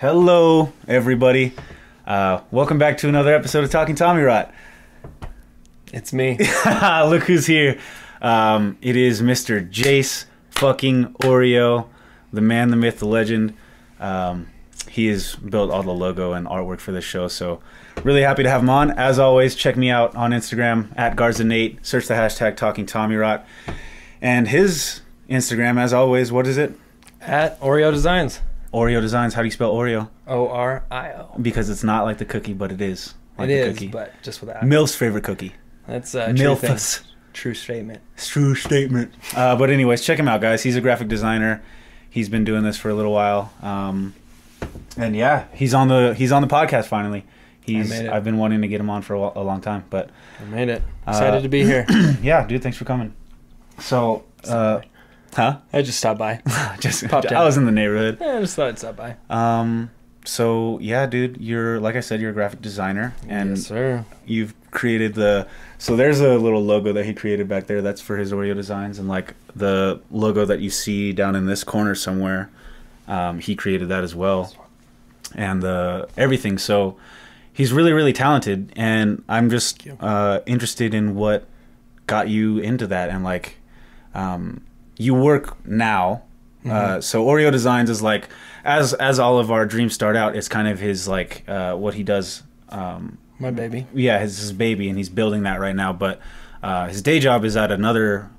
Hello, everybody. Welcome back to another episode of Talking Tommyrot. It's me. Look who's here. It is Mr. Jace fucking Oreo, the man, the myth, the legend. He has built all the logo and artwork for this show, so really happy to have him on. As always, check me out on Instagram at Garza8. Search the hashtag Talking Tommyrot. And his Instagram, as always, what is it? At Oreo Designs. Oreo Designs. How do you spell Oreo? O-R-I-O. Because it's not like the cookie, but it is. Like it the is, cookie. but just without. Milf's favorite cookie. That's a true thing. Milfus. True statement. True statement. But anyways, check him out, guys. He's a graphic designer. He's been doing this for a little while. And yeah, he's on the podcast finally. I've been wanting to get him on for a long time, but I made it. Excited to be here. Yeah, dude, thanks for coming. So, huh? I just stopped by. Just popped in. I was in the neighborhood. Yeah, I just thought I'd stop by. So yeah, dude, you're, like I said, you're a graphic designer, and yes, sir. You've created so there's a little logo that he created back there. That's for his Oreo Designs, and like the logo that you see down in this corner somewhere, he created that as well, and everything. So he's really, really talented, and I'm just interested in what got you into that, and like you work now. So Oreo Designs is like, as all of our dreams start out, it's kind of his like what he does. My baby. Yeah, his baby, and he's building that right now. But his day job is at another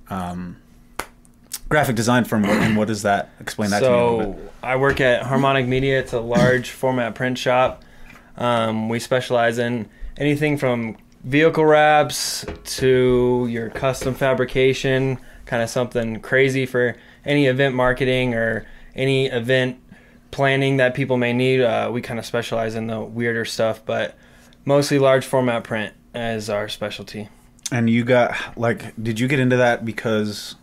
graphic design firm. And what does that? Explain that to me a little bit. I work at Harmonic Media. It's a large format print shop. We specialize in anything from vehicle wraps to your custom fabrication, kind of something crazy for any event marketing or any event planning that people may need. We kind of specialize in the weirder stuff, but mostly large format print is our specialty. And you got, like, did you get into that because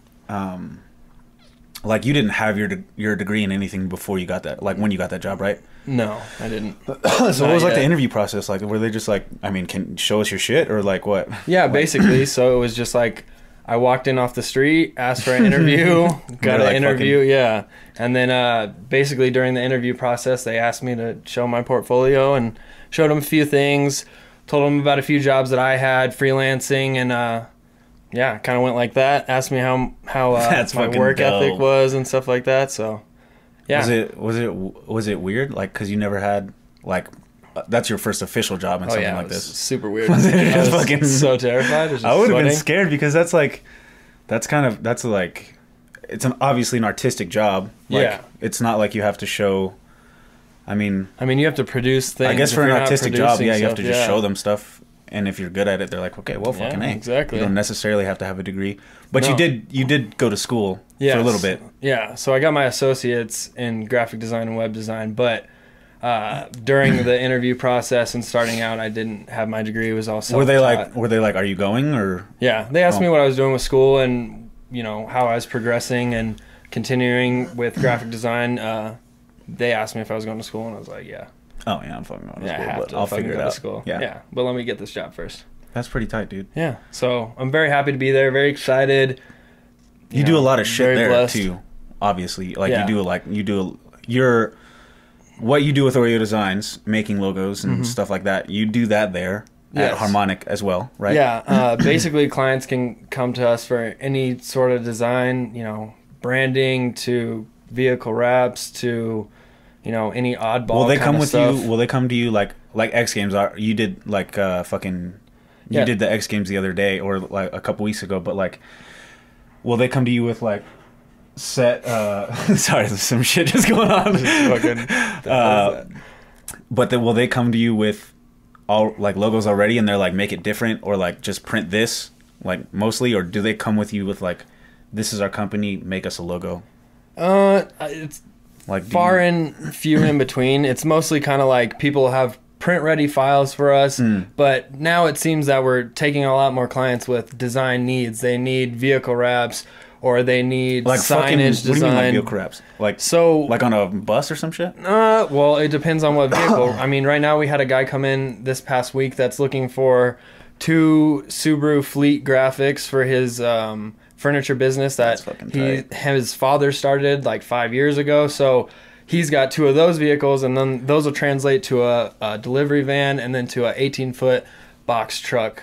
like you didn't have your degree in anything before you got that, like when you got that job, right? No, I didn't. So what was like the interview process like? Were they just like, I mean, can show us your shit, or like what? Yeah, basically. So it was just like, I walked in off the street, asked for an interview, got an interview, yeah. And then basically during the interview process, they asked me to show my portfolio and showed them a few things, told them about a few jobs that I had, freelancing, and yeah, kind of went like that. Asked me how my work ethic was and stuff like that. So yeah. Was it weird? Like, because you never had, like, that's your first official job in something like this. Super weird. Was it I was fucking so terrified. I would have been scared, because that's like, it's obviously an artistic job. Like, yeah. It's not like you have to show. I mean, you have to produce things. I guess for an artistic job, yeah, you have to just show them stuff, and if you're good at it, they're like, okay, well, fucking A. Exactly. You don't necessarily have to have a degree, but you did go to school for a little bit. Yeah, so I got my associates in graphic design and web design, but during the interview process and starting out, I didn't have my degree. It was all self-taught. Were they like, are you going, or? Yeah, they asked me what I was doing with school and, you know, how I was progressing and continuing with graphic design. They asked me if I was going to school, and I was like, yeah. Oh yeah, I'm fucking going to school. I have to. I'll figure it out. School. Yeah. Yeah, but let me get this job first. That's pretty tight, dude. Yeah, so I'm very happy to be there. Very excited. You do a lot of shit there blessed. too. Obviously, like what you do with Oreo Designs, making logos and stuff like that. You do that there at Harmonic as well, right? Yeah. Basically, clients can come to us for any sort of design, you know, branding to vehicle wraps to, you know, any oddball. Will they come with stuff. you? Will they come to you like X Games? You did like you did the X Games the other day, or like a couple weeks ago. But like, will they come to you with like set? Sorry, there's some shit just going on. But will they come to you with all like logos already, and they're like, make it different, or like just print this, like mostly, or do they come with you with like, this is our company, make us a logo? It's like far and few in between. It's mostly kind of like people have print ready files for us, but now it seems that we're taking a lot more clients with design needs. They need vehicle wraps, or they need like signage design. What do you mean like vehicle wraps? Like on a bus or some shit? Well, it depends on what vehicle. I mean, right now we had a guy come in this past week that's looking for 2 Subaru Fleet graphics for his furniture business that his father started like 5 years ago. So he's got 2 of those vehicles, and then those will translate to a delivery van and then to a 18-foot box truck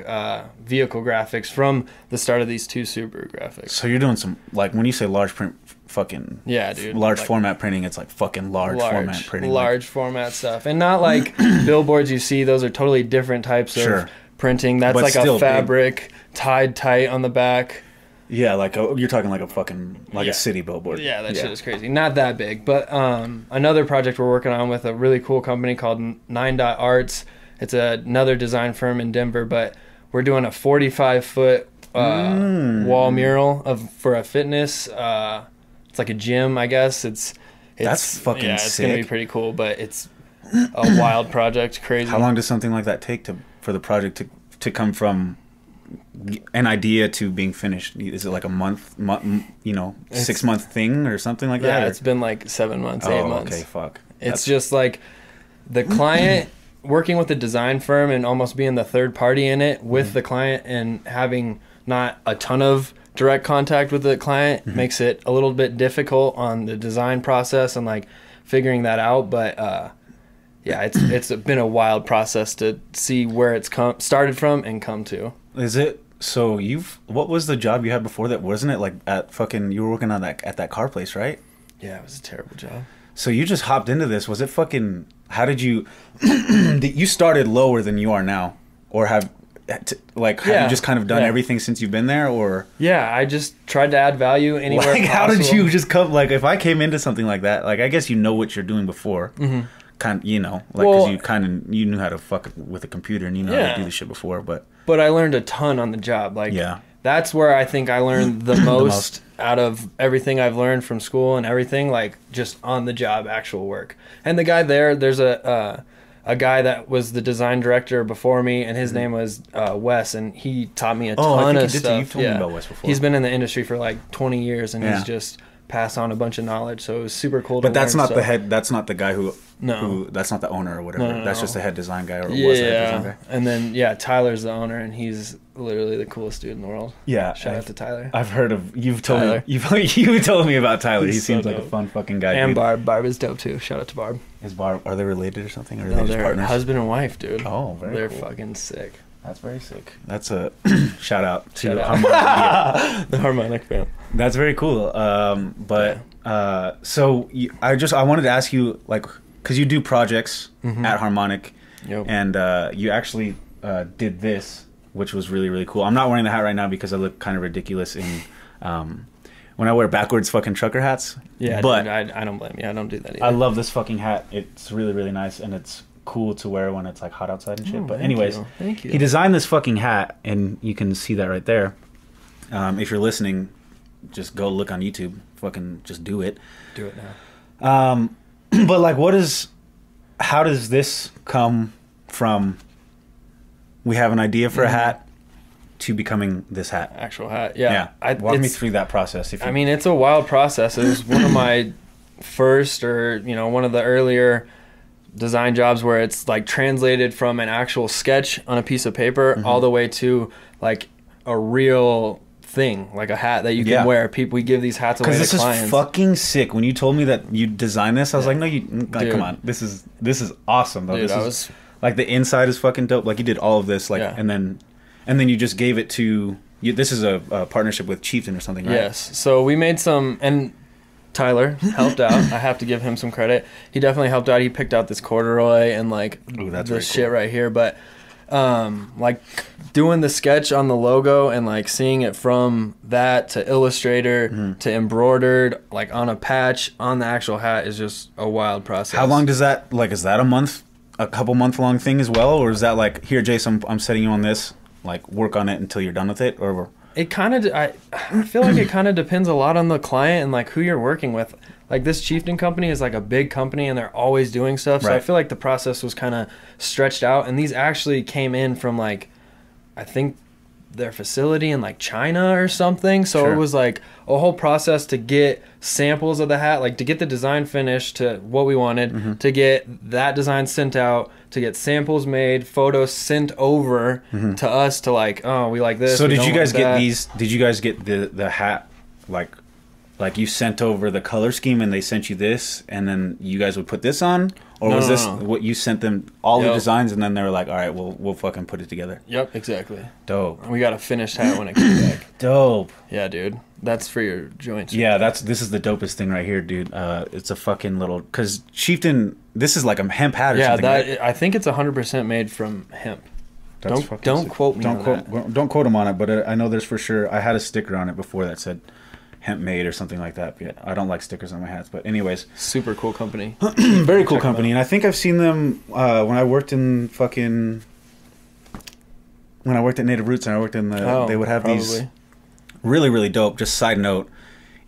vehicle graphics from the start of these 2 Subaru graphics. So you're doing some, like, when you say large print, fucking yeah, dude, large like, format printing, it's like fucking large format printing, large format stuff, and not like billboards you see. Those are totally different types of printing. That's but like a fabric tied tight on the back. Yeah, like you're talking like a fucking a city billboard. Yeah, that shit is crazy. Not that big, but another project we're working on with a really cool company called 9 Arts. It's another design firm in Denver, but we're doing a 45-foot wall mural for a fitness. It's like a gym, I guess. That's fucking sick. It's gonna be pretty cool, but it's a wild project, crazy. How long does something like that take for the project to come from an idea to being finished? Is it like a month, 6-month thing or something like that? Yeah, it's been like 7 months, 8 months. Okay, fuck. It's just like the client working with the design firm and almost being the third party in it with the client, and having not a ton of direct contact with the client makes it a little bit difficult on the design process and like figuring that out. But yeah, it's been a wild process to see where it's started from and come to. Is it? So what was the job you had before that? Wasn't it like at fucking, you were working on that at that car place, right? Yeah, it was a terrible job. So you just hopped into this. Was it fucking, how did you, you started lower than you are now? Or have you just kind of done everything since you've been there, or? Yeah, I just tried to add value anywhere possible. How did you just come, like, if I came into something like that, like, I guess you know what you're doing before. Kind, because you knew how to fuck with a computer and you know how to do this shit before, but I learned a ton on the job. Like, that's where I think I learned the most out of everything I've learned from school and everything, like just on the job actual work. And the guy there's a guy that was the design director before me, and his name was Wes, and he taught me a ton of stuff. You've told me about Wes before. He's been in the industry for like 20 years, and he's just passed on a bunch of knowledge, so it was super cool to learn. But that's not stuff. the head, that's not the guy who that's not the owner or whatever. No. That's just the head design guy, or was the head design guy. And then Tyler's the owner, and he's literally the coolest dude in the world. Yeah. Shout out to Tyler. I've heard of, you've told me about Tyler. He seems like a fun fucking guy. And dude. Barb is dope too. Shout out to Barb. Is Barb, are they related or something? Or are no, they just they're partners? Husband and wife, dude. Oh, very cool. They're fucking sick. That's very sick. That's a shout out to Harmonic Media. The Harmonic fam. That's very cool. So I wanted to ask you, like, because you do projects at Harmonic, and you actually did this, which was really, really cool. I'm not wearing the hat right now because I look kind of ridiculous in when I wear backwards fucking trucker hats. Yeah, but dude, I don't blame you. I don't do that either. I love this fucking hat. It's really, really nice, and it's cool to wear when it's like hot outside and shit. But anyways, thank you. He designed this fucking hat, and you can see that right there. If you're listening, just go look on YouTube. Fucking just do it. Do it now. But like, how does this come from? We have an idea for a hat to becoming this hat. Actual hat. Yeah. Walk me through that process. I mean, it's a wild process. It was one of my first, or one of the earlier design jobs where it's like translated from an actual sketch on a piece of paper all the way to like a real thing, like a hat that you can wear. We give these hats away to clients. Because this is fucking sick. When you told me that you designed this, I was like, no, come on, this is awesome though. Dude, this is like, the inside is fucking dope. Like, you did all of this, like, and then you just gave it to you. This is a partnership with Chieftain or something, right? Yes. So we made some, and Tyler helped out. I have to give him some credit. He definitely helped out. He picked out this corduroy and like this shit right here. But like doing the sketch on the logo and like seeing it from that to Illustrator to embroidered like on a patch on the actual hat is just a wild process. How long does that, like, is that a couple month long thing as well, or is that like, here, Jace, I'm setting you on this, like, work on it until you're done with it? Or it kind of, I feel like it kind of depends a lot on the client and like who you're working with. Like, this Chieftain company is like a big company and they're always doing stuff, so I feel like the process was kind of stretched out, and these actually came in from like, I think their facility in like China or something. So it was like a whole process to get samples of the hat, like to get the design finished to what we wanted, to get that design sent out, to get samples made, photos sent over to us to like, oh, we like this. So did you guys get these? Did you guys get the hat like like you sent over the color scheme and they sent you this, and then you guys would put this on, or was this what you sent them all the designs, and then they were like, all right, we'll fucking put it together. Yep, exactly. Dope. We got a finished hat when it came back. Dope. Yeah, dude. That's for your joints. Yeah, this is the dopest thing right here, dude. It's a fucking little, because Chieftain, this is like a hemp hat or something. Yeah, I think it's 100% made from hemp. Don't quote me on that. Don't quote him on it, but I know there's for sure. I had a sticker on it before that said hemp made or something like that. But I don't like stickers on my hats. But anyways, super cool company. Very cool company, and I think I've seen them when I worked in when I worked at Native Roots, and I worked in they would have these really, really dope. Just side note,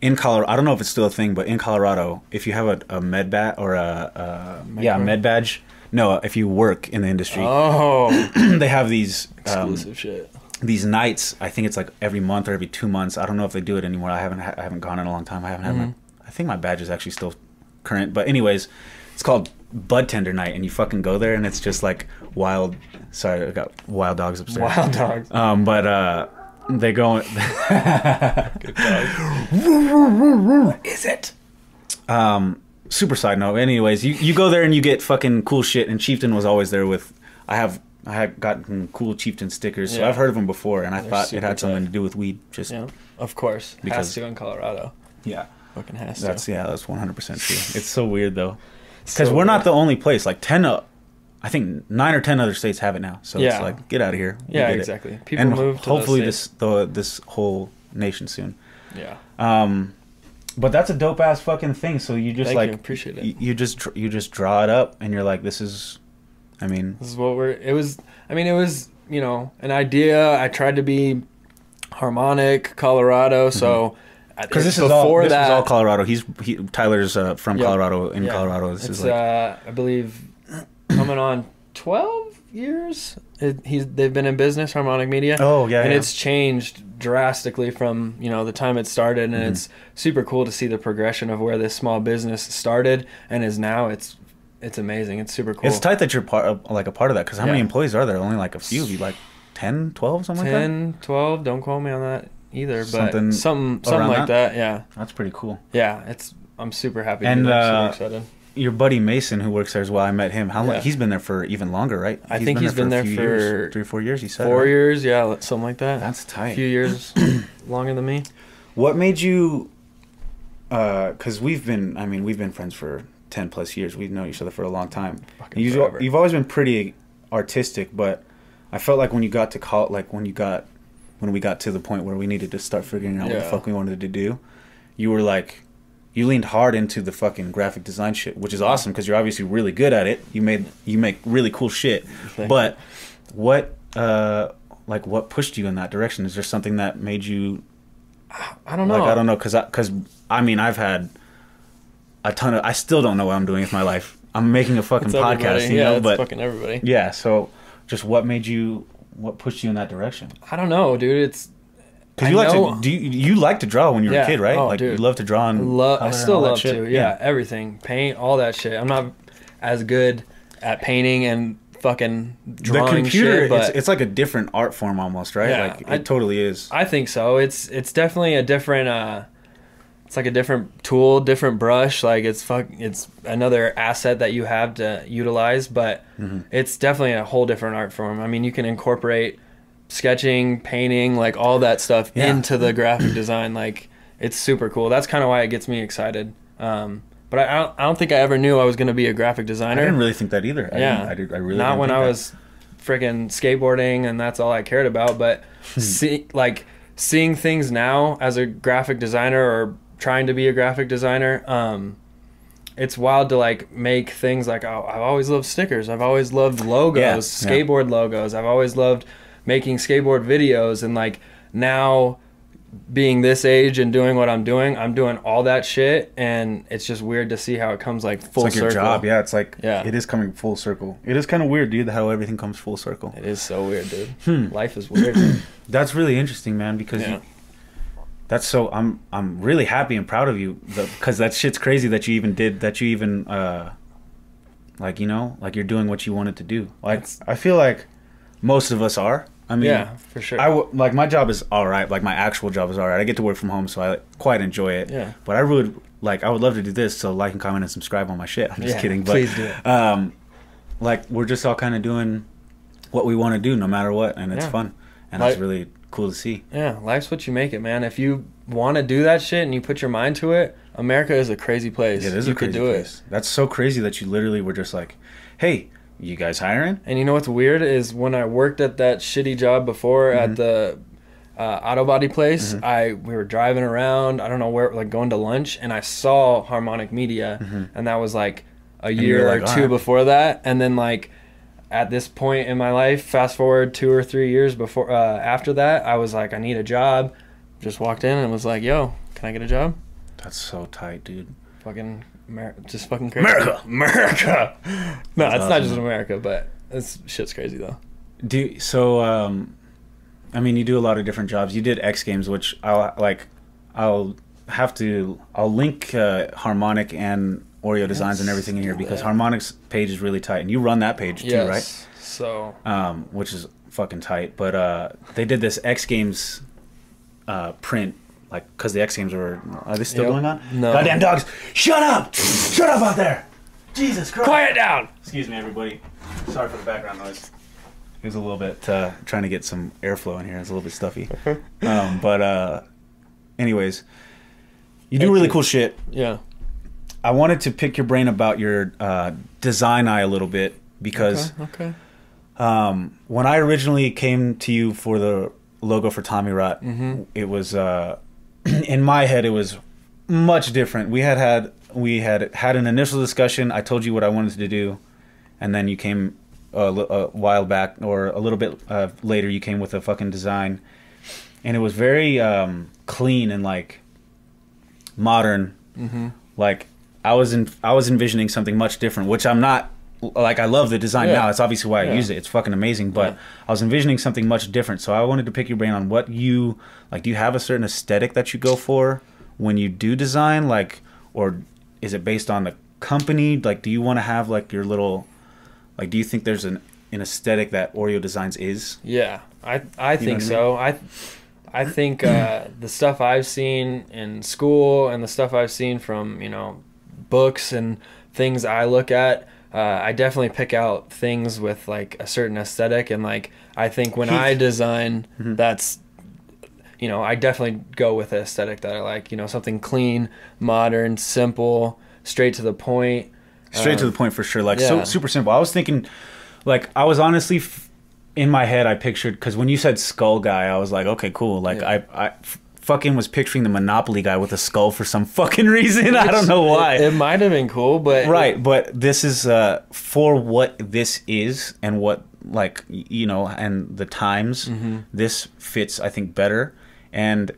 in Colorado, I don't know if it's still a thing, but in Colorado, if you have a med badge or a med badge. No, if you work in the industry, they have these exclusive shit. These nights. I think it's like every month or every 2 months. I don't know if they do it anymore. I haven't gone in a long time. I haven't had I think my badge is actually still current. But anyways, it's called Bud Tender Night, and you fucking go there, and it's just like wild. Sorry, I got wild dogs upstairs. Wild dogs. But they go. Good dog. Is it? Super side note. Anyways, you go there and you get fucking cool shit. And Chieftain was always there with. I had gotten cool Chieftain stickers, so I've heard of them before, and I thought it had something to do with weed. Just of course, because has to in Colorado. Yeah, fucking has to. That's 100% true. It's so weird though, because we're not the only place. Like 10, I think 9 or 10 other states have it now. So it's like, get out of here. Yeah, exactly. People and move to hopefully this whole nation soon. Yeah. But that's a dope ass fucking thing. So you just appreciate it. You just draw it up, and you're like, this is what it was, an idea. I tried to be Harmonic, Colorado. So because this is all Colorado. Tyler's from Colorado. In Colorado, this is like I believe coming on 12 years. They've been in business, Harmonic Media. Oh yeah, and it's changed drastically from the time it started, and it's super cool to see the progression of where this small business started and is now. It's amazing. It's super cool. It's tight that you're a part of that, because how many employees are there? Only like a few. Like 10, 12, something like that. 10, 12. Don't quote me on that either, but something like that. Yeah, that's pretty cool. Yeah, I'm super happy. And super excited. Your buddy Mason, who works there as well, I met him. How long? He's been there for even longer, right? I think he's been there for 3 or 4 years. He said 4 years, yeah, something like that. That's tight. A few years longer than me. What made you? Because we've been friends for 10 plus years. We've known each other for a long time. You've always been pretty artistic, but I felt like when you got to when we got to the point where we needed to start figuring out what the fuck we wanted to do, you were like. You leaned hard into the fucking graphic design shit, which is awesome because you're obviously really good at it. You make really cool shit. But what pushed you in that direction? Is there something that made you? I don't know. I don't know because I've had a ton of. I still don't know what I'm doing with my life. I'm making a fucking podcast, but fucking everybody. Yeah. So, just what made you? What pushed you in that direction? I don't know, dude. It's. Because you like to draw when you were a kid, right? Oh, dude. You love to draw and I still love to. Yeah, everything, paint, all that shit. I'm not as good at painting and fucking drawing. The computer, shit, but it's like a different art form almost, right? Yeah, like it totally is. I think so. It's definitely a different. It's like a different tool, different brush. Like it's another asset that you have to utilize, but it's definitely a whole different art form. I mean, you can incorporate sketching, painting, like all that stuff into the graphic design. Like it's super cool. That's kind of why it gets me excited. But I don't think I ever knew I was going to be a graphic designer. I didn't really think that either. I really not when I was freaking skateboarding and that's all I cared about. But seeing things now as a graphic designer or trying to be a graphic designer, it's wild to like make things like I've always loved stickers. I've always loved logos, skateboard logos. I've always loved making skateboard videos, and like now being this age and doing what I'm doing all that shit, and it's just weird to see how it comes like full circle. It's like your job, it's like it is coming full circle. It is kind of weird, dude, how everything comes full circle. It is so weird, dude. Life is weird. That's really interesting, man, because that's so I'm really happy and proud of you because that shit's crazy that you even like you're doing what you wanted to do. Like I feel like most of us are. I mean, yeah, for sure. Like my job is all right. Like my actual job is all right. I get to work from home, so I quite enjoy it. Yeah. But I would love to do this. So like and comment and subscribe on my shit. I'm just kidding. But, please do it. Like we're just all kind of doing what we want to do, no matter what, and it's fun, and it's really cool to see. Yeah, life's what you make it, man. If you want to do that shit and you put your mind to it, America is a crazy place. It is a crazy place. That's so crazy that you literally were just like, hey, you guys hiring? And you know what's weird is when I worked at that shitty job before at the auto body place, we were driving around, I don't know where, like going to lunch, and I saw Harmonic Media, and that was like a year or two before that. And then like at this point in my life, fast forward 2 or 3 years before after that, I was like, I need a job. Just walked in and was like, yo, can I get a job? That's so tight, dude. Fucking just fucking crazy. America. No, it's awesome. Not just America, but this shit's crazy though. I mean, you do a lot of different jobs. You did X Games, which I'll link Harmonic and Oreo Designs and everything in here because Harmonic's page is really tight, and you run that page too, right? So, which is fucking tight. But they did this X Games print, like, because the X Games are they still going on? No. Goddamn dogs! Shut up! Shut up out there! Jesus Christ! Quiet down! Excuse me, everybody. Sorry for the background noise. It was a little bit trying to get some airflow in here. It's a little bit stuffy. But anyways, you do really cool shit. Yeah. I wanted to pick your brain about your design eye a little bit because when I originally came to you for the logo for Tommyrot, it was in my head it was much different. We had an initial discussion. I told you what I wanted to do, and then you came a while back or a little bit later. You came with a fucking design, and it was very clean and like modern. Like I was envisioning something much different, which I'm not. Like, I love the design now. It's obviously why I use it. It's fucking amazing. But I was envisioning something much different. So I wanted to pick your brain on what you like. Do you have a certain aesthetic that you go for when you do design, like, or is it based on the company? Like, do you want to have like your little, like, do you think there's an aesthetic that Oreo Designs is? Yeah, I think so. I think the stuff I've seen in school and the stuff I've seen from, books and things I look at, I definitely pick out things with like a certain aesthetic, and like I think when I design, that's, I definitely go with the aesthetic that I like. Something clean, modern, simple, straight to the point. Straight to the point for sure. Like so super simple. I was thinking, like I was honestly in my head I pictured, because when you said skull guy, I was like, okay, cool. Like I fucking was picturing the Monopoly guy with a skull for some fucking reason. I don't know why. It might have been cool, but but this is for what this is and what, like, and the times. This fits, I think, better, and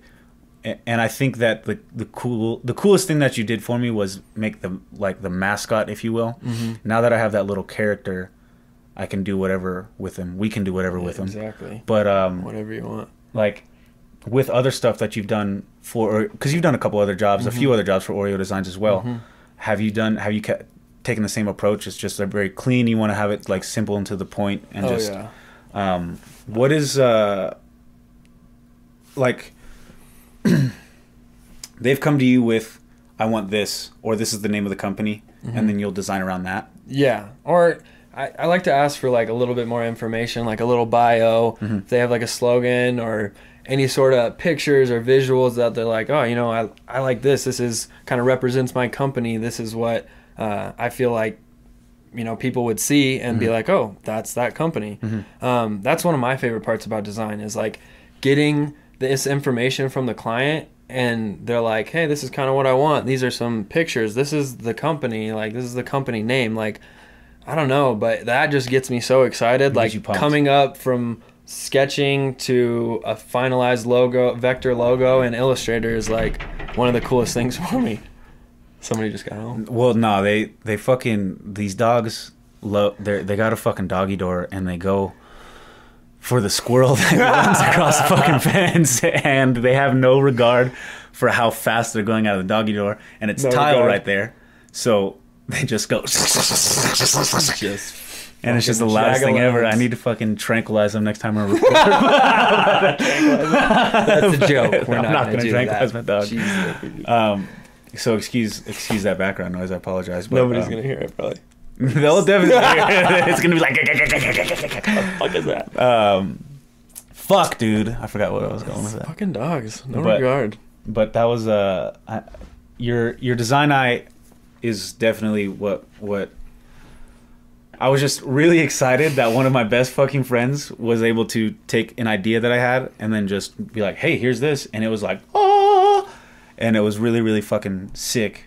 I think that the coolest thing that you did for me was make the mascot, if you will. Now that I have that little character, I can do whatever with him. We can do whatever with him. Exactly. But whatever you want. Like, with other stuff that you've done because you've done a couple other jobs, a few other jobs for Oreo Designs as well. Have you taken the same approach? It's just very clean. You want to have it like simple and to the point, and what is like they've come to you with, I want this, or this is the name of the company, and then you'll design around that. Yeah. Or I like to ask for like a little bit more information, like a little bio. If they have like a slogan or any sort of pictures or visuals that they're like, oh, I like this. This is kind of represents my company. This is what I feel like, people would see and be like, oh, that's that company. That's one of my favorite parts about design is like getting this information from the client, and they're like, hey, this is kind of what I want. These are some pictures. This is the company. Like, this is the company name. Like, I don't know, but that just gets me so excited. Like, coming up from sketching to a finalized logo, vector logo, and Illustrator is like one of the coolest things for me. Somebody just got home. Well, no, they fucking, these dogs, they got a fucking doggy door, and they go for the squirrel that runs across the fucking fence, and they have no regard for how fast they're going out of the doggy door, and it's tile right there, so they just go. And it's just the loudest thing ever. I need to fucking tranquilize them next time I record. That's a joke. We're not going to tranquilize my dog. So excuse that background noise. I apologize. But, nobody's going to hear it, probably. They'll definitely hear it. It's going to be like... What the fuck is that? Fuck, dude. I forgot what I was going with that. Fucking dogs. No regard. But that was... your design eye is definitely what... I was just really excited that one of my best fucking friends was able to take an idea that I had and then just be like, hey, here's this. And it was like, oh, and it was really, really fucking sick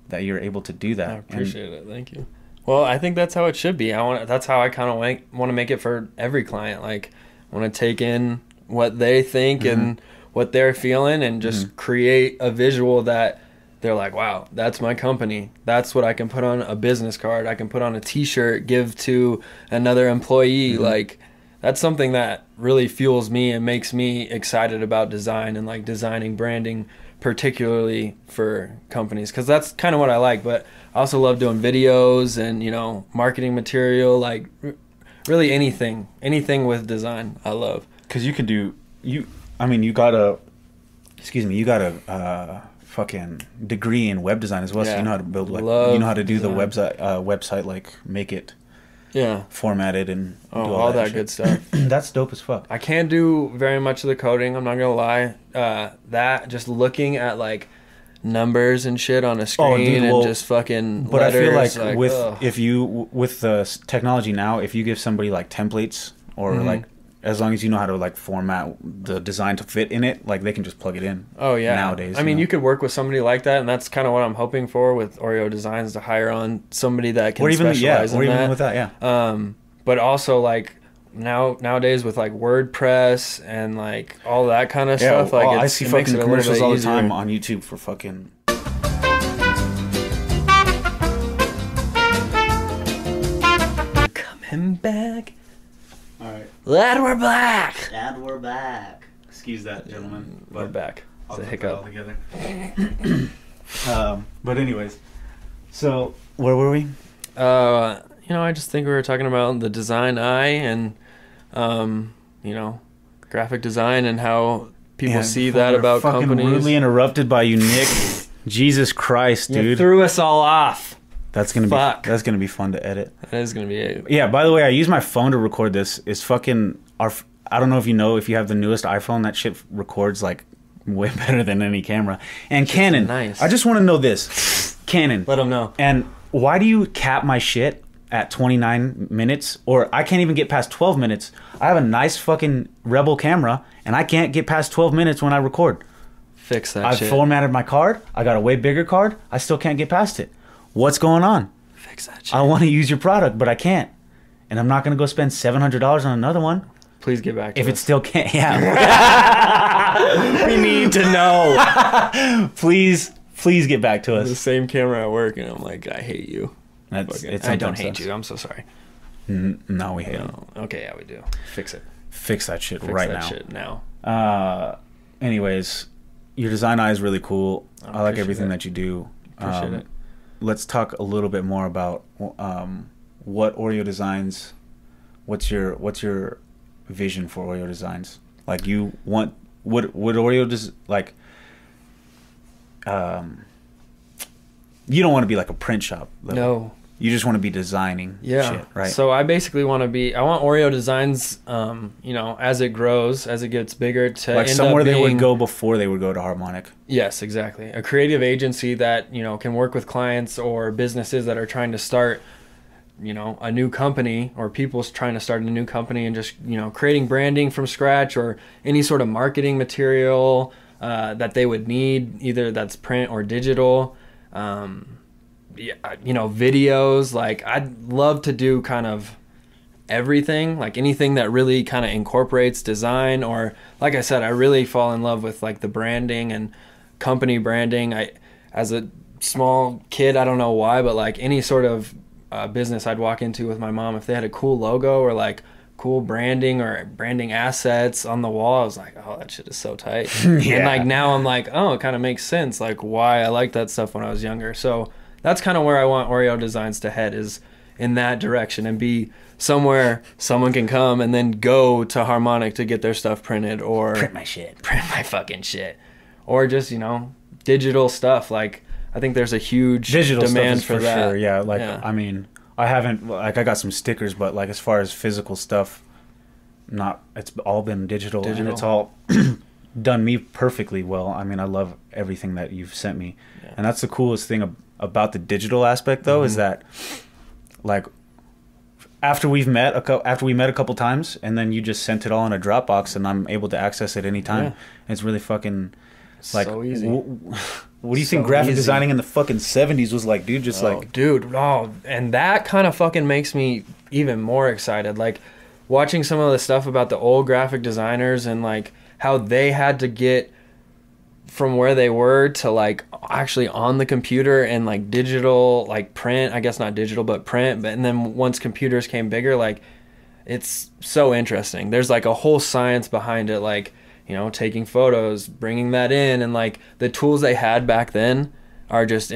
that you're able to do that. I appreciate it. Thank you. Well, I think that's how it should be. That's how I kind of want to make it for every client. Like, I want to take in what they think and what they're feeling and just create a visual that they're like, wow, that's my company. That's what I can put on a business card. I can put on a t-shirt, give to another employee. Like, that's something that really fuels me and makes me excited about design and like designing branding, particularly for companies, because that's kind of what I like. But I also love doing videos and, you know, marketing material, like really anything with design I love. Because you can do, you got a fucking degree in web design as well, so you know how to build, like, you know how to do the website, like make it formatted and do all that good stuff. That's dope as fuck. I can't do very much of the coding, I'm not gonna lie. That just looking at like numbers and shit on a screen and just fucking but letters, I feel like with the technology now, if you give somebody like templates or like, as long as you know how to like format the design to fit in it, like they can just plug it in. Oh yeah. Nowadays, I mean, you could work with somebody like that, and that's kind of what I'm hoping for with Oreo Designs, to hire on somebody that can specialize in that. Or even with that, yeah. But also like nowadays with like WordPress and like all that kind of stuff, like I see fucking commercials all the time on YouTube for fucking. Coming back. All right. Lad, we're back. And we're back. Excuse that, gentlemen. We're back. It's a hiccup. Together. But anyways, so where were we? You know, I just think we were talking about the design eye and, you know, graphic design and how people see that about companies. Rudely interrupted by you, Nick. Jesus Christ, dude! You threw us all off. That's gonna be fun to edit. That is gonna be it. Yeah. By the way, I use my phone to record this. It's fucking I don't know if you know, if you have the newest iPhone, that shit records like way better than any camera. And Canon. Nice. I just want to know this, Canon. Let them know. And why do you cap my shit at 29 minutes? Or I can't even get past 12 minutes. I have a nice fucking Rebel camera, and I can't get past 12 minutes when I record. Fix that shit. I formatted my card. I got a way bigger card. I still can't get past it. What's going on? Fix that shit. I want to use your product, but I can't. And I'm not going to go spend $700 on another one. Please get back to us. If it still can't, yeah. We need to know. Please get back to us. The same camera at work, and I'm like, I hate you. I don't hate you. I'm so sorry. No, we hate you. Okay, yeah, we do. Fix it. Fix that shit right now. Fix that shit now. Anyways, your design eye is really cool. I like everything that you do. Appreciate it. Let's talk a little bit more about what Oreo Designs. What's your vision for Oreo Designs? Like, you want would Oreo like? You don't want to be like a print shop. No. You just want to be designing shit, right? So I basically want Oreo Designs, you know, as it grows, as it gets bigger, to like end somewhere up being, they would go before they would go to Harmonic. Yes, exactly. A creative agency that, you know, can work with clients or businesses that are trying to start, you know, a new company, or people's trying to start a new company, and just, you know, creating branding from scratch, or any sort of marketing material that they would need, either that's print or digital. You know, videos. Like, I'd love to do kind of everything, like anything that really kind of incorporates design, or, like I said, I really fall in love with like the branding and company branding. As a small kid, I don't know why, but like any sort of business I'd walk into with my mom, if they had a cool logo or like cool branding or branding assets on the wall, I was like, oh, that shit is so tight. Yeah. And like now I'm like, oh, it kind of makes sense, like why I liked that stuff when I was younger. So that's kind of where I want Oreo Designs to head, is in that direction and be somewhere someone can come and then go to Harmonic to get their stuff printed, or Print my shit. print my fucking shit, or just, you know, digital stuff. Like, I think there's a huge Digital demand stuff is for that. sure. Yeah, like Yeah. I mean, I haven't, like, I got some stickers, but like as far as physical stuff, not, it's all been digital. And it's all done me perfectly well. I mean, I love everything that you've sent me. Yeah. And that's the coolest thing about the digital aspect, though, is that, like, after we met a couple times, and then you just sent it all in a Dropbox, and I'm able to access it anytime. Yeah. It's really fucking, like, so easy. what do you think So graphic easy. designing in the fucking 70s was like, dude? Just like, dude, and that kind of fucking makes me even more excited. Like, watching some of the stuff about the old graphic designers and like how they had to get from where they were to like actually on the computer and like digital, like print, I guess not digital, but print. But, and then once computers came bigger, like, it's so interesting. There's like a whole science behind it. Like, you know, taking photos, bringing that in, and like the tools they had back then are just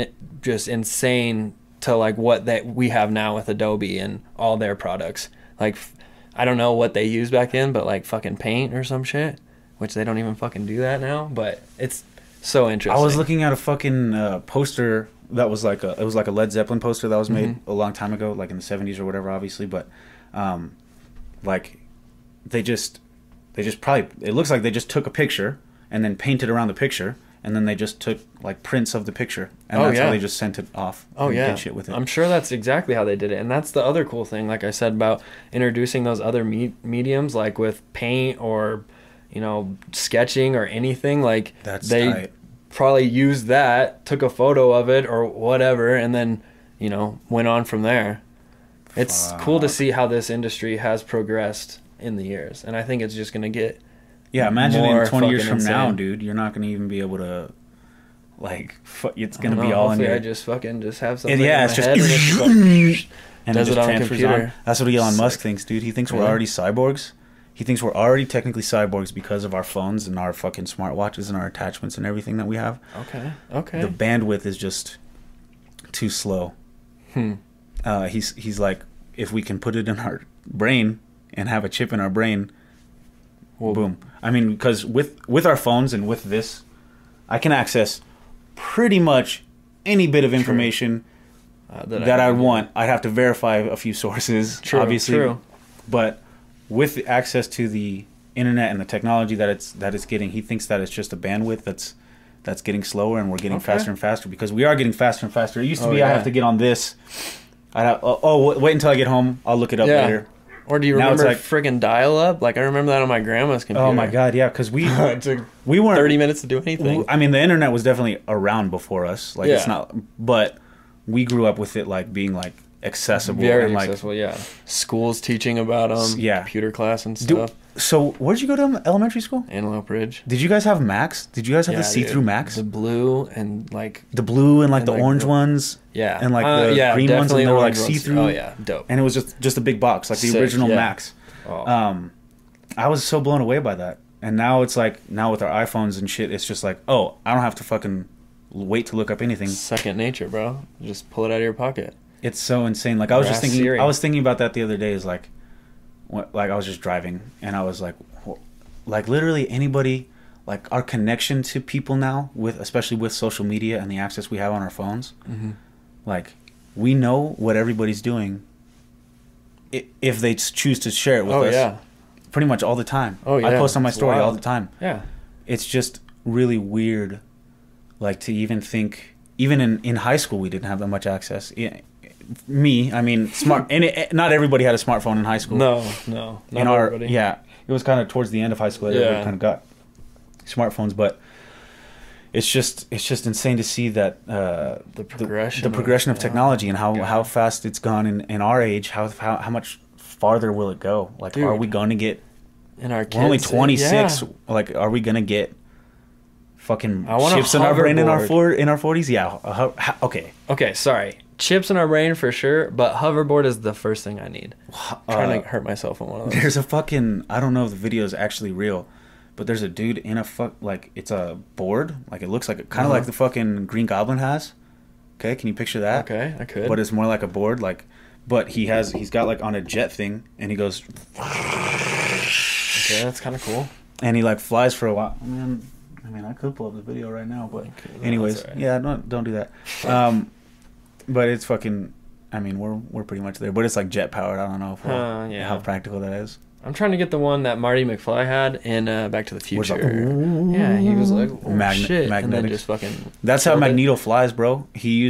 insane to like what that we have now with Adobe and all their products. Like, I don't know what they used back then, but like fucking Paint or some shit, which they don't even fucking do that now. But it's so interesting. I was looking at a fucking poster that was like it was like a Led Zeppelin poster that was made a long time ago, like in the 70s or whatever, obviously. But like they just probably, it looks like they just took a picture and then painted around the picture, and then they just took like prints of the picture, and that's how they just sent it off. Oh yeah, did shit with it. I'm sure that's exactly how they did it, and that's the other cool thing. Like I said about introducing those other mediums, like with paint or, you know, sketching or anything. Like, they tight. probably used that, took a photo of it or whatever, and then, you know, went on from there. It's cool to see how this industry has progressed in the years, and I think it's just gonna get imagine in 20 years from insane. now, dude, you're not gonna even be able to, like, it's gonna I don't be know, all in hopefully your... I just have something yeah, in it's my just... head and it just like, and does it it just on a transfers computer. on. That's what Elon Sick. Musk thinks, dude. He thinks we're Yeah. already cyborgs. He thinks we're already technically cyborgs because of our phones and our fucking smartwatches and our attachments and everything that we have. Okay. The bandwidth is just too slow. He's like, if we can put it in our brain and have a chip in our brain, Well, boom. I mean, because with our phones and with this, I can access pretty much any bit of information that I want. I'd have to verify a few sources, obviously. True. But with the access to the internet and the technology that it's getting, he thinks that it's just a bandwidth that's getting slower, and we're getting faster and faster, because we are getting faster and faster. It used to be I have to get on this. Wait until I get home. I'll look it up later. Or do you Now remember it's friggin' dial-up? Like, I remember that on my grandma's computer. Oh my god, yeah, because It took we weren't 30 minutes to do anything. I mean, the internet was definitely around before us. Like, it's not, but we grew up with it like being like accessible. Very and, like, accessible, yeah. Schools teaching about computer class and stuff. So, where'd you go to elementary school? Antelope Ridge. Did you guys have Macs? Did you guys have the see-through dude. Macs? The blue and like The blue and like the like orange the- ones? yeah, And like the green ones, and they were like orange ones. see-through? Oh yeah, dope. And it was just a big box, like the Sick, original yeah. Macs. Oh. I was so blown away by that. And now it's like, now with our iPhones and shit, it's just like, oh, I don't have to fucking wait to look up anything. Second nature, bro. Just pull it out of your pocket. It's so insane. Like, I was just Ask thinking, Siri. I was thinking about that the other day. Is like, like I was just driving, and I was like literally anybody, like our connection to people now, especially with social media and the access we have on our phones, like we know what everybody's doing if they choose to share it with us. Yeah. Pretty much all the time. Oh, yeah. I post on my It's story all wild. the time. Yeah. It's just really weird, like, to even think. Even in high school, we didn't have that much access. Me, I mean, not everybody had a smartphone in high school. No, not everybody. It was kind of towards the end of high school that everybody kind of got smartphones. But it's just insane to see that the progression of technology and how fast it's gone in our age. How much farther will it go? Like, Dude, are we going to get? in our kids, We're only 26. yeah. Like, are we gonna get fucking I want a chips in our brain in our hoverboard. 40s? Yeah. Okay. Okay, sorry. Chips in our brain for sure, but hoverboard is the first thing I need. Trying to hurt myself on one of those. There's a fucking, I don't know if the video is actually real, but there's a dude in like, it's a board. Like, it looks like kind of like the fucking Green Goblin has. Okay, can you picture that? Okay, I could. But it's more like a board, like but he's got like on a jet thing, and he goes. Okay, that's kind of cool. And he like flies for a while. I mean, I could pull up the video right now, but anyways, right. Yeah, don't do that. But it's fucking. I mean, we're pretty much there, but it's like jet powered. I don't know how practical that is. I'm trying to get the one that Marty McFly had in Back to the Future. Yeah, he was like, shit, and then just fucking. That's how Magneto flies, bro. He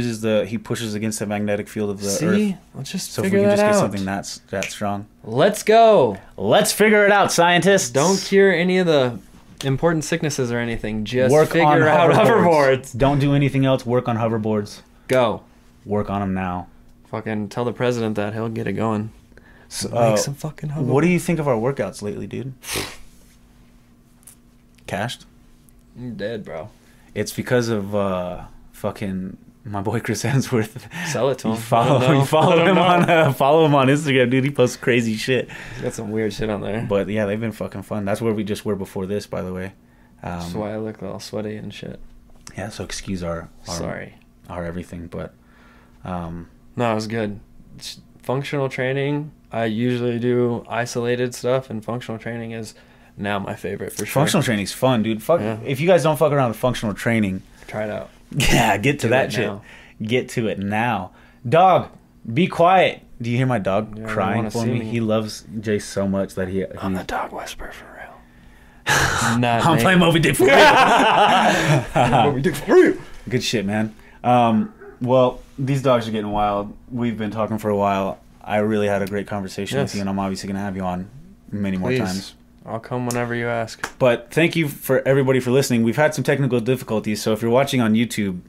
pushes against the magnetic field of the Earth. Let's just so figure that out. So if we can just get something that strong. Let's go. Let's figure it out, scientists. Don't cure any of the important sicknesses or anything. Just figure out hoverboards. Don't do anything else. Work on hoverboards. Go. Work on them now. Fucking tell the president that. He'll get it going. So, make some fucking hoverboards. What do you think of our workouts lately, dude? Cashed? I'm dead, bro. It's because of fucking my boy Chris Hemsworth. Sell it to him. Follow him on Instagram, dude. He posts crazy shit. He's got some weird shit on there. But yeah, they've been fucking fun. That's where we just were before this, by the way. That's why I look all sweaty and shit. Yeah, so excuse our everything, but no, it was good. Functional training, I usually do isolated stuff, and functional training is now my favorite for sure. Functional training's fun, dude. If you guys don't fuck around with functional training, try it out. Yeah, get to that shit. Get to it now. Dog, be quiet. Do you hear my dog crying for me? He loves Jace so much that I'm the dog whisperer for real. I'm playing Moby Dick for real. Moby Dick for real. Good shit, man. Well, these dogs are getting wild. We've been talking for a while. I really had a great conversation with you, and I'm obviously going to have you on many more times. I'll come whenever you ask. But thank you for everybody for listening. We've had some technical difficulties, so if you're watching on YouTube,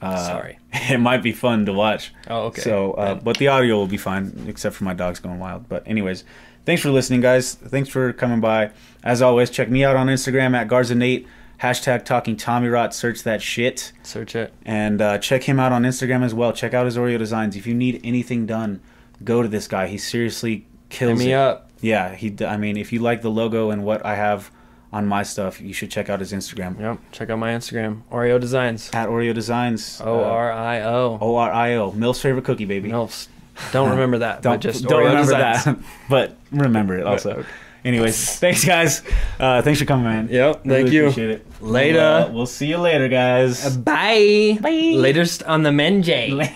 sorry, it might be fun to watch. Oh, okay. So, but the audio will be fine, except for my dogs going wild. But anyways, thanks for listening, guys. Thanks for coming by. As always, check me out on Instagram at GarzaNate. Hashtag talking Tommyrot. Search that shit. Search it. And check him out on Instagram as well. Check out his Oreo Designs. If you need anything done, go to this guy. He seriously kills it. Hit me up. Yeah, I mean, if you like the logo and what I have on my stuff, you should check out his Instagram. Yep, check out my Instagram. Oreo Designs. At Oreo Designs. Orio. Orio. Milf's favorite cookie, baby. Milf's. Don't remember that. Don't remember that. But remember it also. Okay. Anyways, thanks, guys. Thanks for coming, man. Yep, thank you. Appreciate it. Later. We'll see you later, guys. Bye. Bye. Latest on the Menjay.